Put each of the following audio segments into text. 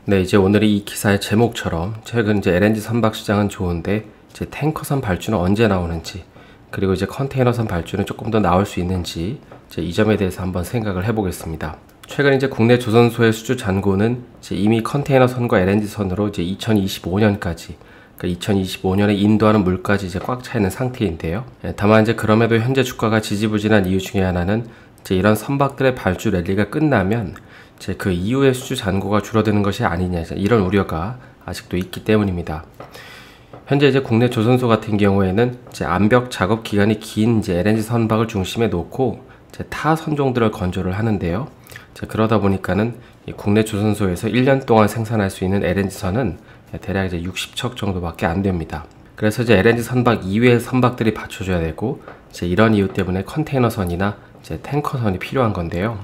네, 이제 오늘이 이 기사의 제목처럼 최근 이제 LNG 선박 시장은 좋은데 이제 탱커선 발주는 언제 나오는지, 그리고 이제 컨테이너선 발주는 조금 더 나올 수 있는지 이제 이 점에 대해서 한번 생각을 해보겠습니다. 최근 이제 국내 조선소의 수주 잔고는 이제 이미 컨테이너선과 LNG선으로 이제 2025년까지, 그러니까 2025년에 인도하는 물까지 이제 꽉 차 있는 상태인데요. 다만 이제 그럼에도 현재 주가가 지지부진한 이유 중에 하나는 이제 이런 선박들의 발주 랠리가 끝나면 이제 그 이후에 수주 잔고가 줄어드는 것이 아니냐, 이런 우려가 아직도 있기 때문입니다. 현재 이제 국내 조선소 같은 경우에는 이제 암벽 작업 기간이 긴 이제 LNG 선박을 중심에 놓고 이제 타 선종들을 건조를 하는데요. 그러다 보니까는 이 국내 조선소에서 1년 동안 생산할 수 있는 LNG 선은 대략 이제 60척 정도밖에 안 됩니다. 그래서 이제 LNG 선박 이외의 선박들이 받쳐줘야 되고, 이제 이런 이유 때문에 컨테이너선이나 이제 탱커선이 필요한 건데요.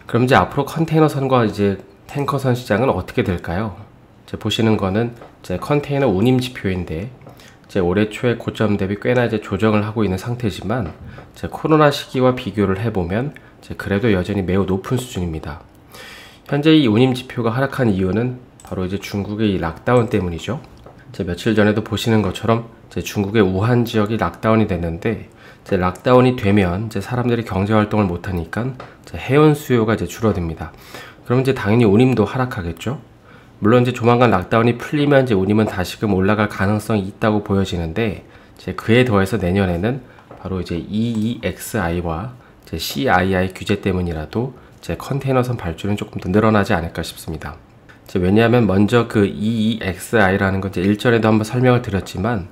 그럼 이제 앞으로 컨테이너선과 이제 탱커선 시장은 어떻게 될까요? 이제 보시는 거는 이제 컨테이너 운임 지표인데, 이제 올해 초에 고점 대비 꽤나 이제 조정을 하고 있는 상태지만, 이제 코로나 시기와 비교를 해보면 이제 그래도 여전히 매우 높은 수준입니다. 현재 이 운임 지표가 하락한 이유는 바로 이제 중국의 이 락다운 때문이죠. 이제 며칠 전에도 보시는 것처럼 이제 중국의 우한 지역이 락다운이 됐는데, 이제 락다운이 되면 이제 사람들이 경제 활동을 못 하니까 이제 해운 수요가 이제 줄어듭니다. 그럼 이제 당연히 운임도 하락하겠죠. 물론 이제 조만간 락다운이 풀리면 이제 운임은 다시금 올라갈 가능성이 있다고 보여지는데, 이제 그에 더해서 내년에는 바로 이제 EEXI와 이제 CII 규제 때문이라도 이제 컨테이너선 발주는 조금 더 늘어나지 않을까 싶습니다. 왜냐하면 먼저 그 EEXI라는 건 이제 일전에도 한번 설명을 드렸지만,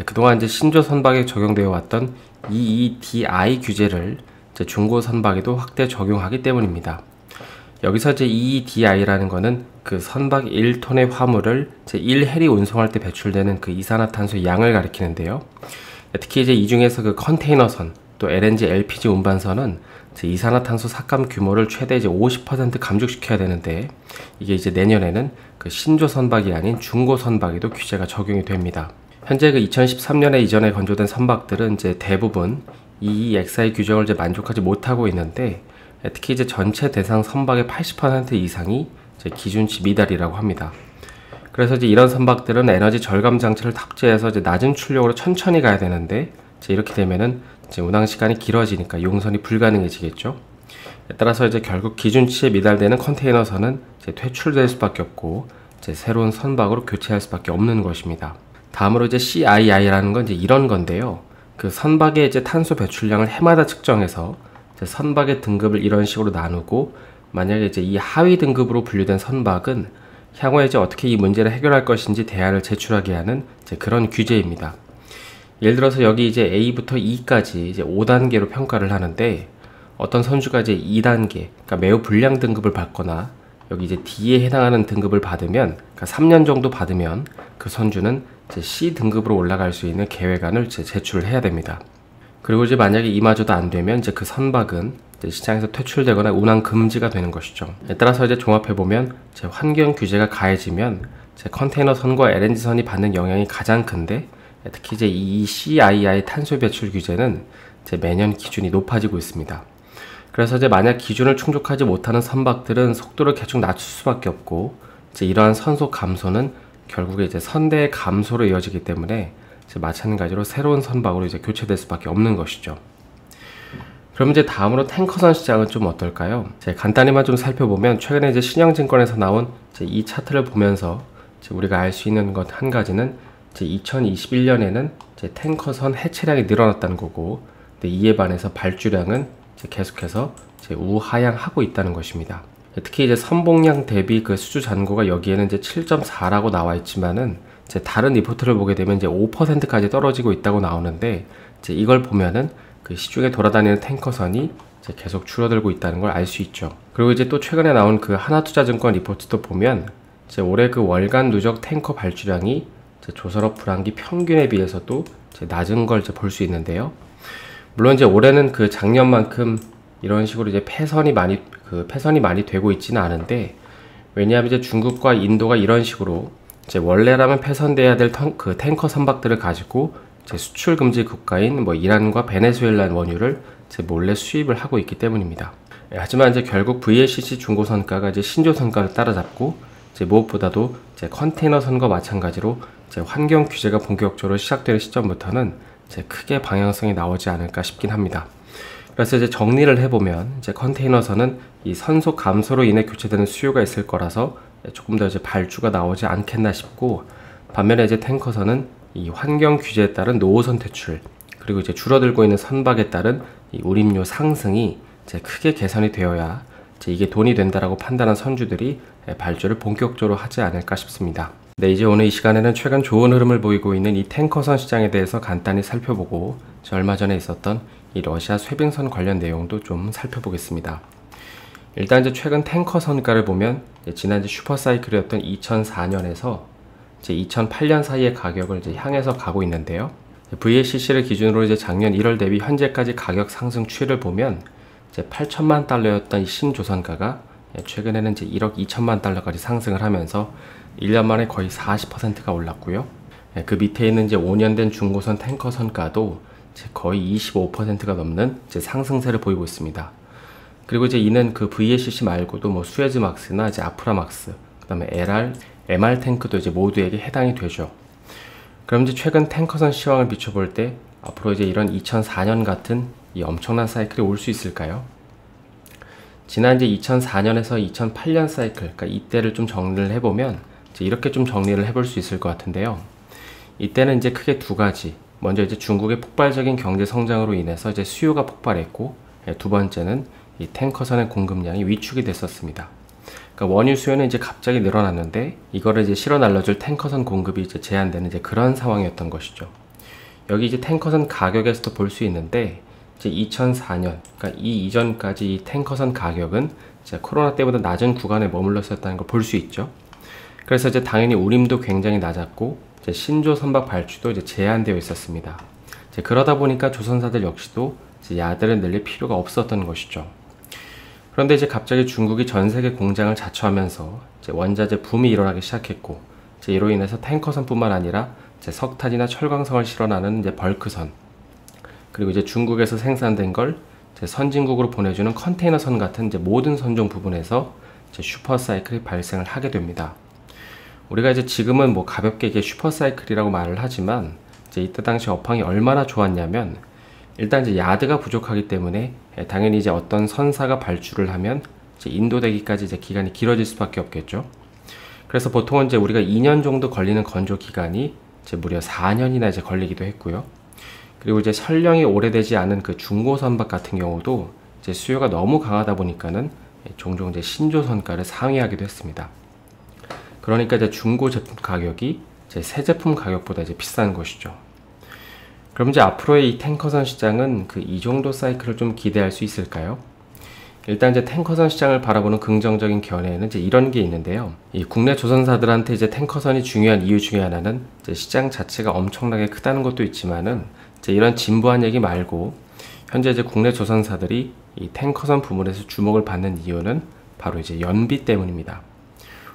그동안 이제 신조 선박에 적용되어 왔던 EEDI 규제를 이제 중고 선박에도 확대 적용하기 때문입니다. 여기서 이제 EEDI라는 거는 그 선박 1톤의 화물을 이제 1해리 운송할 때 배출되는 그 이산화탄소 양을 가리키는데요. 특히 이제 이 중에서 그 컨테이너선, 또 LNG, LPG 운반선은 이제 이산화탄소 삭감 규모를 최대 이제 50% 감축시켜야 되는데, 이게 이제 내년에는 그 신조 선박이 아닌 중고 선박에도 규제가 적용이 됩니다. 현재 그 2013년에 이전에 건조된 선박들은 이제 대부분 EEXI 규정을 이제 만족하지 못하고 있는데, 특히 이제 전체 대상 선박의 80% 이상이 이제 기준치 미달이라고 합니다. 그래서 이제 이런 선박들은 에너지 절감 장치를 탑재해서 이제 낮은 출력으로 천천히 가야 되는데, 이제 이렇게 되면은 이제 운항 시간이 길어지니까 용선이 불가능해지겠죠. 따라서 이제 결국 기준치에 미달되는 컨테이너선은 이제 퇴출될 수밖에 없고, 이제 새로운 선박으로 교체할 수밖에 없는 것입니다. 다음으로 이제 CII라는 건 이제 이런 건데요. 그 선박의 이제 탄소 배출량을 해마다 측정해서 이제 선박의 등급을 이런 식으로 나누고, 만약에 이제 이 하위 등급으로 분류된 선박은 향후에 이제 어떻게 이 문제를 해결할 것인지 대안을 제출하게 하는 이제 그런 규제입니다. 예를 들어서 여기 이제 A부터 E까지 이제 5단계로 평가를 하는데, 어떤 선주가 이제 2단계, 그러니까 매우 불량 등급을 받거나 여기 이제 D에 해당하는 등급을 받으면, 그러니까 3년 정도 받으면 그 선주는 이제 C 등급으로 올라갈 수 있는 계획안을 이제 제출을 해야 됩니다. 그리고 이제 만약에 이마저도 안 되면 이제 그 선박은 이제 시장에서 퇴출되거나 운항 금지가 되는 것이죠. 따라서 이제 종합해 보면 이제 환경 규제가 가해지면 이제 컨테이너선과 LNG선이 받는 영향이 가장 큰데, 특히 이제 이 CII 탄소 배출 규제는 이제 매년 기준이 높아지고 있습니다. 그래서 이제 만약 기준을 충족하지 못하는 선박들은 속도를 계속 낮출 수밖에 없고, 이제 이러한 선속 감소는 결국에 이제 선대의 감소로 이어지기 때문에 이제 마찬가지로 새로운 선박으로 이제 교체될 수밖에 없는 것이죠. 그럼 이제 다음으로 탱커선 시장은 좀 어떨까요? 간단히만 좀 살펴보면, 최근에 이제 신영증권에서 나온 이제 이 차트를 보면서 이제 우리가 알 수 있는 것 한 가지는, 이제 2021년에는 이제 탱커선 해체량이 늘어났다는 거고, 근데 이에 반해서 발주량은 이제 계속해서 이제 우하향하고 있다는 것입니다. 특히 이제 선봉량 대비 그 수주 잔고가 여기에는 이제 7.4라고 나와 있지만은, 이제 다른 리포트를 보게 되면 이제 5%까지 떨어지고 있다고 나오는데, 이제 이걸 보면은 그 시중에 돌아다니는 탱커선이 이제 계속 줄어들고 있다는 걸 알 수 있죠. 그리고 이제 또 최근에 나온 그 하나투자증권 리포트도 보면, 이제 올해 그 월간 누적 탱커 발주량이 이제 조선업 불황기 평균에 비해서도 이제 낮은 걸 이제 볼 수 있는데요. 물론 이제 올해는 그 작년만큼 이런 식으로 이제 폐선이 많이 되고 있지는 않은데, 왜냐하면 이제 중국과 인도가 이런 식으로 이제 원래라면 폐선돼야 될 그 탱커 선박들을 가지고 이제 수출 금지 국가인 뭐 이란과 베네수엘라 원유를 이제 몰래 수입을 하고 있기 때문입니다. 하지만 이제 결국 VLCC 중고선가가 이제 신조선가를 따라잡고, 이제 무엇보다도 이제 컨테이너선과 마찬가지로 이제 환경 규제가 본격적으로 시작되는 시점부터는 이제 크게 방향성이 나오지 않을까 싶긴 합니다. 그래서 이제 정리를 해보면 이제 컨테이너선은 이 선속 감소로 인해 교체되는 수요가 있을 거라서 조금 더 이제 발주가 나오지 않겠나 싶고, 반면에 이제 탱커선은 이 환경 규제에 따른 노후선 퇴출, 그리고 이제 줄어들고 있는 선박에 따른 이 운임료 상승이 이제 크게 개선이 되어야 이제 이게 돈이 된다라고 판단한 선주들이 발주를 본격적으로 하지 않을까 싶습니다. 네, 이제 오늘 이 시간에는 최근 좋은 흐름을 보이고 있는 이 탱커선 시장에 대해서 간단히 살펴보고, 얼마 전에 있었던 이 러시아 쇠빙선 관련 내용도 좀 살펴보겠습니다. 일단 이제 최근 탱커 선가를 보면 지난 슈퍼사이클이었던 2004년에서 이제 2008년 사이의 가격을 이제 향해서 가고 있는데요. VLCC를 기준으로 이제 작년 1월 대비 현재까지 가격 상승 추이를 보면 이제 8천만 달러였던 이 신조선가가 최근에는 이제 1억 2천만 달러까지 상승을 하면서 1년 만에 거의 40%가 올랐고요. 그 밑에 있는 이제 5년 된 중고선 탱커 선가도 이제 거의 25%가 넘는 이제 상승세를 보이고 있습니다. 그리고 이제 이는 그 VLCC 말고도 뭐 수에즈막스나 이제 아프라막스, 그다음에 LR, MR 탱크도 이제 모두에게 해당이 되죠. 그럼 이제 최근 탱커선 시황을 비춰볼 때 앞으로 이제 이런 2004년 같은 이 엄청난 사이클이 올 수 있을까요? 지난 이제 2004년에서 2008년 사이클, 그러니까 이때를 좀 정리를 해보면 이제 이렇게 좀 정리를 해볼 수 있을 것 같은데요. 이때는 이제 크게 두 가지. 먼저 이제 중국의 폭발적인 경제 성장으로 인해서 이제 수요가 폭발했고, 두 번째는 이 탱커선의 공급량이 위축이 됐었습니다. 그러니까 원유 수요는 이제 갑자기 늘어났는데 이거를 이제 실어 날려줄 탱커선 공급이 이제 제한되는 이제 그런 상황이었던 것이죠. 여기 이제 탱커선 가격에서도 볼 수 있는데 이제 2004년, 그러니까 이 이전까지 이 탱커선 가격은 이제 코로나 때보다 낮은 구간에 머물러 있었다는 걸 볼 수 있죠. 그래서 이제 당연히 운임도 굉장히 낮았고 이제 신조 선박 발주도 이제 제한되어 있었습니다. 이제 그러다 보니까 조선사들 역시도 이제 야들을 늘릴 필요가 없었던 것이죠. 그런데 이제 갑자기 중국이 전 세계 공장을 자처하면서 이제 원자재 붐이 일어나기 시작했고, 이제 이로 인해서 탱커선뿐만 아니라 이제 석탄이나 철광석을 실어나는 이제 벌크선, 그리고 이제 중국에서 생산된 걸 이제 선진국으로 보내주는 컨테이너선 같은 이제 모든 선종 부분에서 이제 슈퍼사이클이 발생을 하게 됩니다. 우리가 이제 지금은 뭐 가볍게 이게 슈퍼사이클이라고 말을 하지만 이제 이때 당시 업황이 얼마나 좋았냐면, 일단 이제 야드가 부족하기 때문에 당연히 이제 어떤 선사가 발주를 하면 이제 인도되기까지 이제 기간이 길어질 수밖에 없겠죠. 그래서 보통은 이제 우리가 2년 정도 걸리는 건조 기간이 이제 무려 4년이나 이제 걸리기도 했고요. 그리고 이제 설령이 오래되지 않은 그 중고 선박 같은 경우도 이제 수요가 너무 강하다 보니까는 종종 이제 신조 선가를 상회하기도 했습니다. 그러니까 이제 중고 제품 가격이 이제 새 제품 가격보다 이제 비싼 것이죠. 그럼 이제 앞으로의 이 탱커선 시장은 그 이 정도 사이클을 좀 기대할 수 있을까요? 일단 이제 탱커선 시장을 바라보는 긍정적인 견해에는 이제 이런 게 있는데요. 이 국내 조선사들한테 이제 탱커선이 중요한 이유 중에 하나는 이제 시장 자체가 엄청나게 크다는 것도 있지만은 이제 이런 진부한 얘기 말고 현재 이제 국내 조선사들이 이 탱커선 부문에서 주목을 받는 이유는 바로 이제 연비 때문입니다.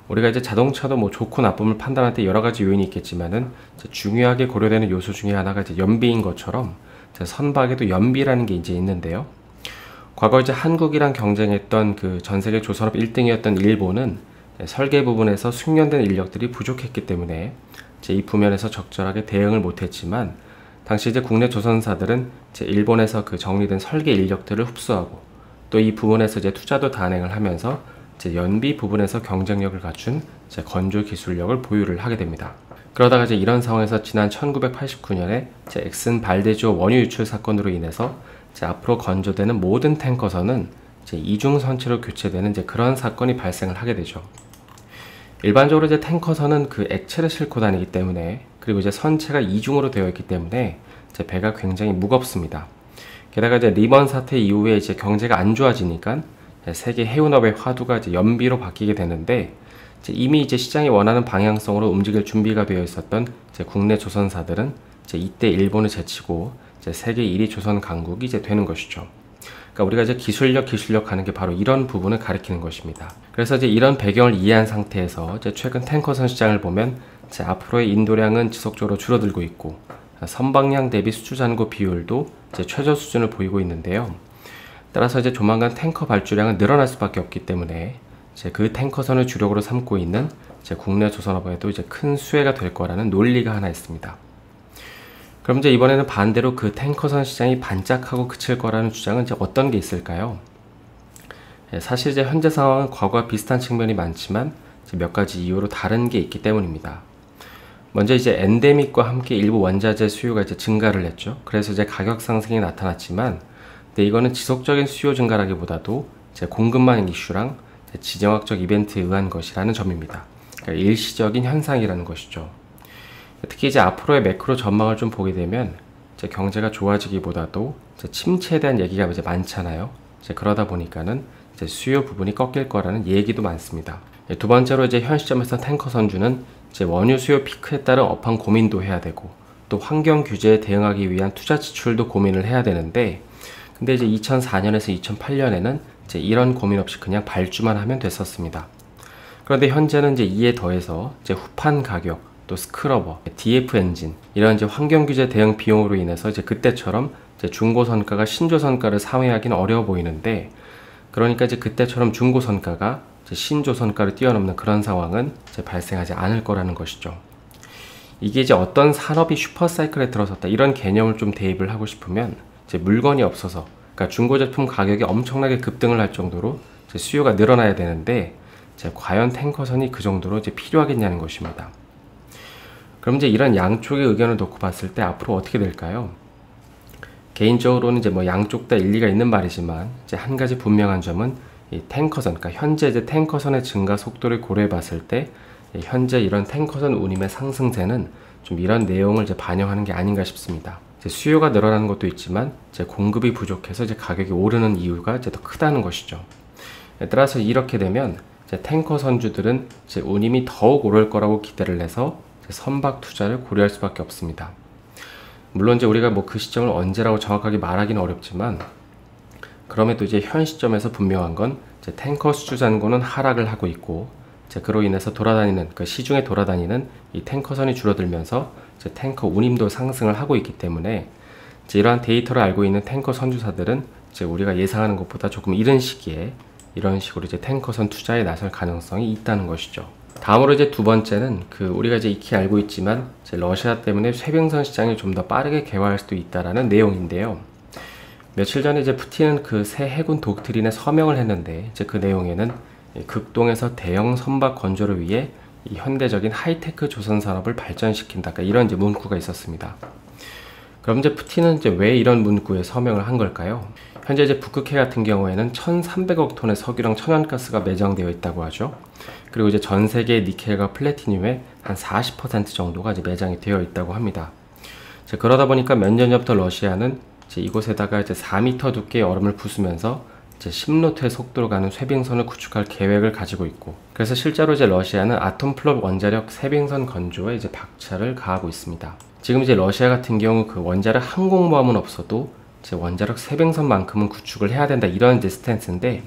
우리가 이제 자동차도 뭐 좋고 나쁨을 판단할 때 여러 가지 요인이 있겠지만은 중요하게 고려되는 요소 중에 하나가 이제 연비인 것처럼 선박에도 연비라는 게 이제 있는데요. 과거 이제 한국이랑 경쟁했던 그 전 세계 조선업 1등이었던 일본은 설계 부분에서 숙련된 인력들이 부족했기 때문에 이제 이 부면에서 적절하게 대응을 못했지만, 당시 이제 국내 조선사들은 이제 일본에서 그 정리된 설계 인력들을 흡수하고 또 이 부분에서 이제 투자도 단행을 하면서 이제 연비 부분에서 경쟁력을 갖춘 이제 건조 기술력을 보유를 하게 됩니다. 그러다가 이제 이런 상황에서 지난 1989년에 이제 엑슨 발데지오 원유 유출 사건으로 인해서 이제 앞으로 건조되는 모든 탱커선은 이제 이중 선체로 교체되는 이제 그런 사건이 발생을 하게 되죠. 일반적으로 이제 탱커선은 그 액체를 싣고 다니기 때문에, 그리고 이제 선체가 이중으로 되어 있기 때문에 이제 배가 굉장히 무겁습니다. 게다가 이제 리먼 사태 이후에 이제 경제가 안 좋아지니까 세계 해운업의 화두가 이제 연비로 바뀌게 되는데, 이미 이제 시장이 원하는 방향성으로 움직일 준비가 되어 있었던 이제 국내 조선사들은 이제 이때 일본을 제치고 이제 세계 1위 조선 강국이 이제 되는 것이죠. 그러니까 우리가 이제 기술력 하는 게 바로 이런 부분을 가리키는 것입니다. 그래서 이제 이런 배경을 이해한 상태에서 이제 최근 탱커선 시장을 보면 이제 앞으로의 인도량은 지속적으로 줄어들고 있고, 선박량 대비 수주 잔고 비율도 이제 최저 수준을 보이고 있는데요. 따라서 이제 조만간 탱커 발주량은 늘어날 수밖에 없기 때문에 이제 그 탱커선을 주력으로 삼고 있는 이제 국내 조선업에도 이제 큰 수혜가 될 거라는 논리가 하나 있습니다. 그럼 이제 이번에는 반대로 그 탱커선 시장이 반짝하고 그칠 거라는 주장은 이제 어떤 게 있을까요? 사실 이제 현재 상황은 과거와 비슷한 측면이 많지만 이제 몇 가지 이유로 다른 게 있기 때문입니다. 먼저 이제 엔데믹과 함께 일부 원자재 수요가 이제 증가를 했죠. 그래서 이제 가격 상승이 나타났지만, 근데 이거는 지속적인 수요 증가라기보다도 이제 공급망 이슈랑 지정학적 이벤트에 의한 것이라는 점입니다. 그러니까 일시적인 현상이라는 것이죠. 특히 이제 앞으로의 매크로 전망을 좀 보게 되면 이제 경제가 좋아지기보다도 이제 침체에 대한 얘기가 이제 많잖아요. 이제 그러다 보니까는 이제 수요 부분이 꺾일 거라는 얘기도 많습니다. 두 번째로 이제 현 시점에서 탱커 선주는 이제 원유 수요 피크에 따른 업황 고민도 해야 되고, 또 환경 규제에 대응하기 위한 투자 지출도 고민을 해야 되는데, 근데 이제 2004년에서 2008년에는 이제 이런 고민 없이 그냥 발주만 하면 됐었습니다. 그런데 현재는 이제 이에 더해서 이제 후판 가격, 또 스크러버, DF 엔진 이런 이제 환경 규제 대응 비용으로 인해서 이제 그때처럼 이제 중고 선가가 신조 선가를 상회하기는 어려워 보이는데, 그러니까 이제 그때처럼 중고 선가가 이제 신조 선가를 뛰어넘는 그런 상황은 이제 발생하지 않을 거라는 것이죠. 이게 이제 어떤 산업이 슈퍼사이클에 들어섰다 이런 개념을 좀 대입을 하고 싶으면, 이제 물건이 없어서, 그러니까 중고 제품 가격이 엄청나게 급등을 할 정도로 이제 수요가 늘어나야 되는데, 이제 과연 탱커선이 그 정도로 이제 필요하겠냐는 것입니다. 그럼 이제 이런 양쪽의 의견을 놓고 봤을 때 앞으로 어떻게 될까요? 개인적으로는 이제 뭐 양쪽 다 일리가 있는 말이지만, 이제 한 가지 분명한 점은 이 탱커선, 그러니까 현재 이제 탱커선의 증가 속도를 고려해 봤을 때 현재 이런 탱커선 운임의 상승세는 좀 이런 내용을 이제 반영하는 게 아닌가 싶습니다. 이제 수요가 늘어나는 것도 있지만 이제 공급이 부족해서 이제 가격이 오르는 이유가 이제 더 크다는 것이죠. 따라서 이렇게 되면 이제 탱커 선주들은 이제 운임이 더욱 오를 거라고 기대를 해서 이제 선박 투자를 고려할 수밖에 없습니다. 물론 이제 우리가 뭐 그 시점을 언제라고 정확하게 말하기는 어렵지만, 그럼에도 이제 현 시점에서 분명한 건 이제 탱커 수주 잔고는 하락을 하고 있고, 이제 그로 인해서 돌아다니는 그 시중에 돌아다니는 이 탱커선이 줄어들면서 이제 탱커 운임도 상승을 하고 있기 때문에, 이제 이러한 데이터를 알고 있는 탱커 선주사들은 이제 우리가 예상하는 것보다 조금 이른 시기에 이런 식으로 이제 탱커선 투자에 나설 가능성이 있다는 것이죠. 다음으로 이제 두 번째는 우리가 이제 익히 알고 있지만 이제 러시아 때문에 쇠빙선 시장이 좀 더 빠르게 개화할 수도 있다라는 내용인데요. 며칠 전에 이제 푸틴은 그 새 해군 독트린에 서명을 했는데, 이제 그 내용에는 극동에서 대형 선박 건조를 위해 이 현대적인 하이테크 조선 산업을 발전시킨다, 그러니까 이런 이제 문구가 있었습니다. 그럼 이제 푸틴은 이제 왜 이런 문구에 서명을 한 걸까요? 현재 이제 북극해 같은 경우에는 1,300억 톤의 석유랑 천연가스가 매장되어 있다고 하죠. 그리고 이제 전 세계의 니켈과 플래티늄의 한 40% 정도가 이제 매장이 되어 있다고 합니다. 이제 그러다 보니까 몇 년 전부터 러시아는 이제 이곳에다가 이제 4m 두께의 얼음을 부수면서 이제 10노트의 속도로 가는 쇠빙선을 구축할 계획을 가지고 있고, 그래서 실제로 이제 러시아는 아톰플롯 원자력 쇠빙선 건조에 이제 박차를 가하고 있습니다. 지금 이제 러시아 같은 경우 그 원자력 항공모함은 없어도 이제 원자력 쇠빙선만큼은 구축을 해야 된다, 이런 이제 스탠스인데,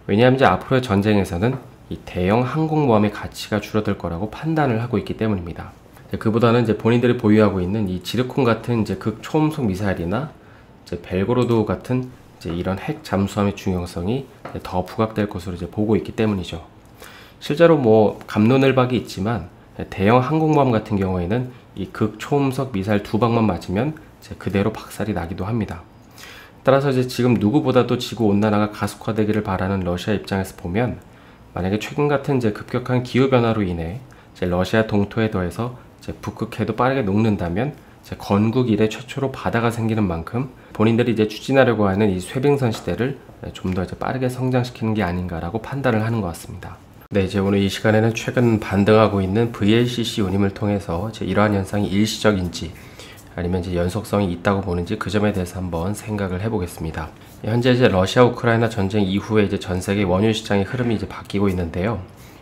왜냐하면 이제 앞으로의 전쟁에서는 이 대형 항공모함의 가치가 줄어들 거라고 판단을 하고 있기 때문입니다. 그보다는 이제 본인들이 보유하고 있는 이 지르콘 같은 이제 극초음속 미사일이나 이제 벨고로드 같은 이제 이런 핵 잠수함의 중요성이 더 부각될 것으로 이제 보고 있기 때문이죠. 실제로 뭐 갑론을박이 있지만 대형 항공모함 같은 경우에는 이 극초음속 미사일 2방만 맞으면 이제 그대로 박살이 나기도 합니다. 따라서 이제 지금 누구보다도 지구 온난화가 가속화되기를 바라는 러시아 입장에서 보면, 만약에 최근 같은 이제 급격한 기후 변화로 인해 이제 러시아 동토에 더해서 이제 북극해도 빠르게 녹는다면, 이제 건국 이래 최초로 바다가 생기는 만큼 본인들이 이제 추진하려고 하는 이 쇠빙선 시대를 좀 더 이제 빠르게 성장시키는 게 아닌가라고 판단을 하는 것 같습니다. 네, 이제 오늘 이 시간에는 최근 반등하고 있는 VLCC 운임을 통해서 이제 이러한 현상이 일시적인지 아니면 이제 연속성이 있다고 보는지 그 점에 대해서 한번 생각을 해보겠습니다. 현재 이제 러시아 우크라이나 전쟁 이후에 이제 전 세계 원유 시장의 흐름이 이제 바뀌고 있는데요.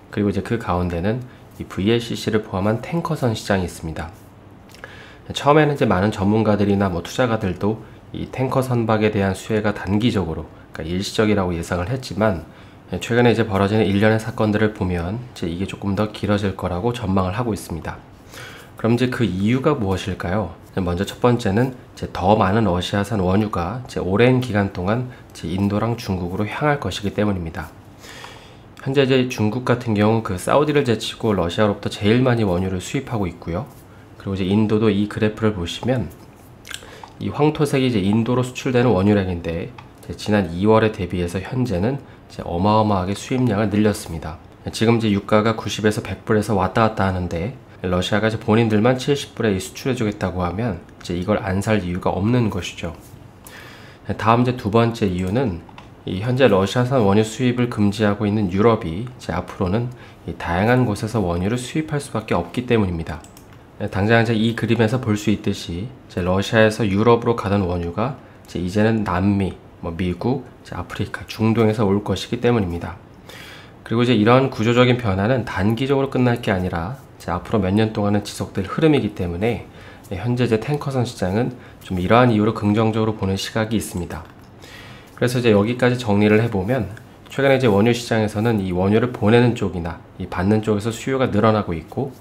그리고 이제 그 가운데는 이 VLCC를 포함한 탱커선 시장이 있습니다. 처음에는 이제 많은 전문가들이나 뭐 투자가들도 이 탱커 선박에 대한 수혜가 단기적으로, 그러니까 일시적이라고 예상을 했지만, 최근에 이제 벌어지는 일련의 사건들을 보면 이제 이게 조금 더 길어질 거라고 전망을 하고 있습니다. 그럼 이제 그 이유가 무엇일까요? 먼저 첫 번째는 이제 더 많은 러시아산 원유가 이제 오랜 기간 동안 이제 인도랑 중국으로 향할 것이기 때문입니다. 현재 이제 중국 같은 경우 그 사우디를 제치고 러시아로부터 제일 많이 원유를 수입하고 있고요. 그리고 이제 인도도 이 그래프를 보시면 이 황토색이 이제 인도로 수출되는 원유량인데 지난 2월에 대비해서 현재는 이제 어마어마하게 수입량을 늘렸습니다. 지금 이제 유가가 90에서 100불에서 왔다 갔다 하는데 러시아가 이제 본인들만 70불에 수출해주겠다고 하면 이제 이걸 안 살 이유가 없는 것이죠. 다음 이제 두 번째 이유는 이 현재 러시아산 원유 수입을 금지하고 있는 유럽이 이제 앞으로는 이 다양한 곳에서 원유를 수입할 수밖에 없기 때문입니다. 당장 이제 이 그림에서 볼 수 있듯이 이제 러시아에서 유럽으로 가던 원유가 이제는 남미, 미국, 아프리카, 중동에서 올 것이기 때문입니다. 그리고 이제 이런 구조적인 변화는 단기적으로 끝날 게 아니라 앞으로 몇 년 동안은 지속될 흐름이기 때문에 현재 이제 탱커선 시장은 좀 이러한 이유로 긍정적으로 보는 시각이 있습니다. 그래서 이제 여기까지 정리를 해보면 최근에 이제 원유 시장에서는 이 원유를 보내는 쪽이나 이 받는 쪽에서 수요가 늘어나고 있고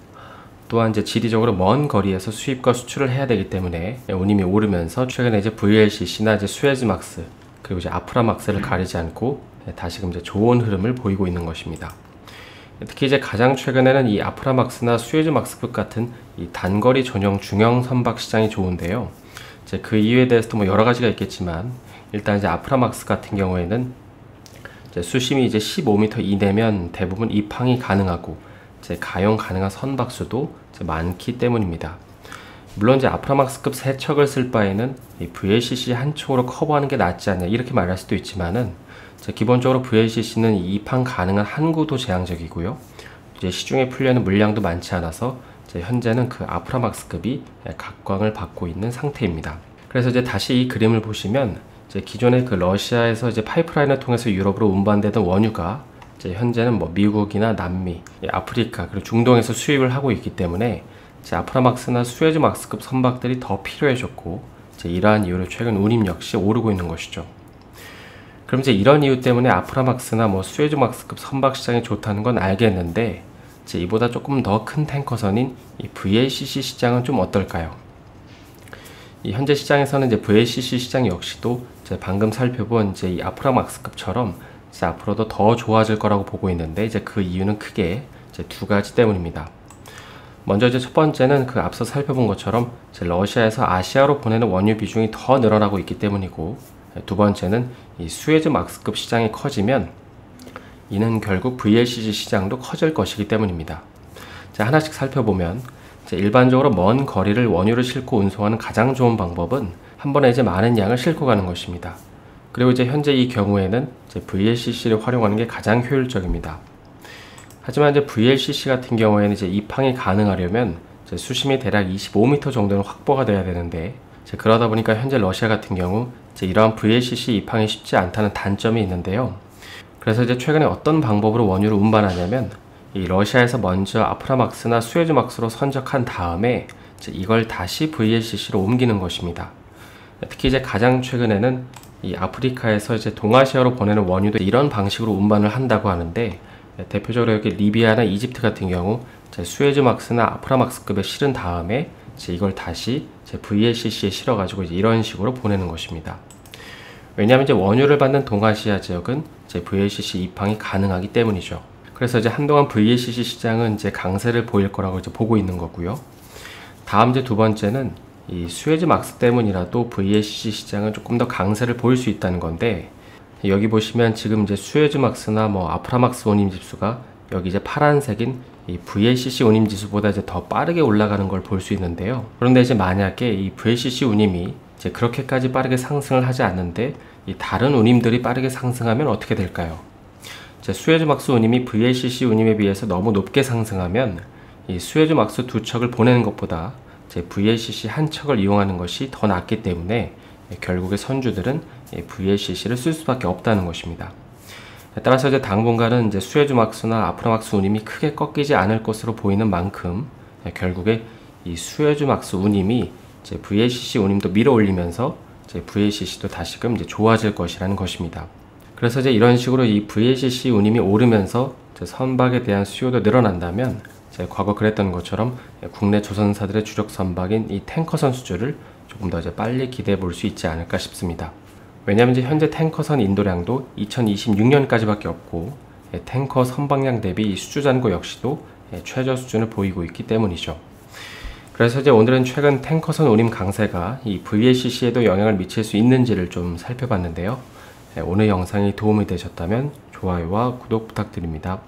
또한 이제 지리적으로 먼 거리에서 수입과 수출을 해야 되기 때문에 운임이 오르면서 최근에 이제 VLCC나 이제 수에즈막스 그리고 이제 아프라막스를 가리지 않고 다시금 이제 좋은 흐름을 보이고 있는 것입니다. 특히 이제 가장 최근에는 이 아프라막스나 수에즈막스급 같은 이 단거리 전용 중형 선박 시장이 좋은데요. 이제 그 이유에 대해서도 뭐 여러 가지가 있겠지만 일단 이제 아프라막스 같은 경우에는 이제 수심이 이제 15m 이내면 대부분 입항이 가능하고 이제 가용 가능한 선박수도 이제 많기 때문입니다. 물론 이제 아프라막스급 세 척을 쓸 바에는 이 VLCC 한 척으로 커버하는 게 낫지 않냐 이렇게 말할 수도 있지만은 기본적으로 VLCC는 입항 가능한 항구도 제한적이고요. 이제 시중에 풀려는 물량도 많지 않아서 이제 현재는 그 아프라막스급이 각광을 받고 있는 상태입니다. 그래서 이제 다시 이 그림을 보시면 이제 기존에 그 러시아에서 이제 파이프라인을 통해서 유럽으로 운반되던 원유가 이제 현재는 뭐 미국이나 남미, 아프리카 그리고 중동에서 수입을 하고 있기 때문에 이제 아프라막스나 수에즈막스급 선박들이 더 필요해졌고 이제 이러한 이유로 최근 운임 역시 오르고 있는 것이죠. 그럼 이제 이런 이유 때문에 아프라막스나 뭐 수에즈막스급 선박 시장이 좋다는 건 알겠는데 이제 이보다 조금 더 큰 탱커선인 이 VLCC 시장은 좀 어떨까요? 이 현재 시장에서는 이제 VLCC 시장 역시도 이제 방금 살펴본 이제 이 아프라막스급처럼 이제 앞으로도 더 좋아질 거라고 보고 있는데 이제 그 이유는 크게 이제 두 가지 때문입니다. 먼저 이제 첫 번째는 그 앞서 살펴본 것처럼 이제 러시아에서 아시아로 보내는 원유 비중이 더 늘어나고 있기 때문이고 두 번째는 이 수에즈막스급 시장이 커지면 이는 결국 VLCC 시장도 커질 것이기 때문입니다. 자, 하나씩 살펴보면 이제 일반적으로 먼 거리를 원유를 싣고 운송하는 가장 좋은 방법은 한 번에 이제 많은 양을 싣고 가는 것입니다. 그리고 이제 현재 이 경우에는 이제 VLCC를 활용하는 게 가장 효율적입니다. 하지만 이제 VLCC 같은 경우에는 이제 입항이 가능하려면 이제 수심이 대략 25m 정도는 확보가 돼야 되는데 이제 그러다 보니까 현재 러시아 같은 경우 이제 이러한 VLCC 입항이 쉽지 않다는 단점이 있는데요. 그래서 이제 최근에 어떤 방법으로 원유를 운반하냐면 이 러시아에서 먼저 아프라막스나 수에즈막스로 선적한 다음에 이제 이걸 다시 VLCC로 옮기는 것입니다. 특히 이제 가장 최근에는 이 아프리카에서 이제 동아시아로 보내는 원유도 이런 방식으로 운반을 한다고 하는데 대표적으로 여기 리비아나 이집트 같은 경우 이제 수에즈막스나 아프라막스급에 실은 다음에 이제 이걸 다시 이제 VLCC에 실어가지고 이제 이런 식으로 보내는 것입니다. 왜냐하면 이제 원유를 받는 동아시아 지역은 이제 VLCC 입항이 가능하기 때문이죠. 그래서 이제 한동안 VLCC 시장은 이제 강세를 보일 거라고 이제 보고 있는 거고요. 다음 이제 두 번째는 이 수에즈막스 때문이라도 VLCC 시장은 조금 더 강세를 보일 수 있다는 건데 여기 보시면 지금 이제 수에즈막스나 뭐 아프라막스 운임 지수가 여기 이제 파란색인 이 VLCC 운임 지수보다 이제 더 빠르게 올라가는 걸 볼 수 있는데요. 그런데 이제 만약에 이 VLCC 운임이 이제 그렇게까지 빠르게 상승을 하지 않는데 이 다른 운임들이 빠르게 상승하면 어떻게 될까요? 이제 수에즈막스 운임이 VLCC 운임에 비해서 너무 높게 상승하면 이 수에즈막스 두 척을 보내는 것보다 이제 VLCC 한 척을 이용하는 것이 더 낫기 때문에 결국에 선주들은 VLCC를 쓸 수밖에 없다는 것입니다. 따라서 이제 당분간은 이제 수에즈막스나 아프라막스 운임이 크게 꺾이지 않을 것으로 보이는 만큼 결국에 이 수에즈막스 운임이 이제 VLCC 운임도 밀어올리면서 이제 VLCC도 다시금 이제 좋아질 것이라는 것입니다. 그래서 이제 이런 식으로 이 VLCC 운임이 오르면서 이제 선박에 대한 수요도 늘어난다면 이제 과거 그랬던 것처럼 국내 조선사들의 주력 선박인 이 탱커선 수주를 조금 더 이제 빨리 기대해 볼 수 있지 않을까 싶습니다. 왜냐하면 이제 현재 탱커선 인도량도 2026년까지밖에 없고 탱커 선방량 대비 이 수주잔고 역시도 최저 수준을 보이고 있기 때문이죠. 그래서 이제 오늘은 최근 탱커선 운임 강세가 이 VLCC에도 영향을 미칠 수 있는지를 좀 살펴봤는데요. 오늘 영상이 도움이 되셨다면 좋아요와 구독 부탁드립니다.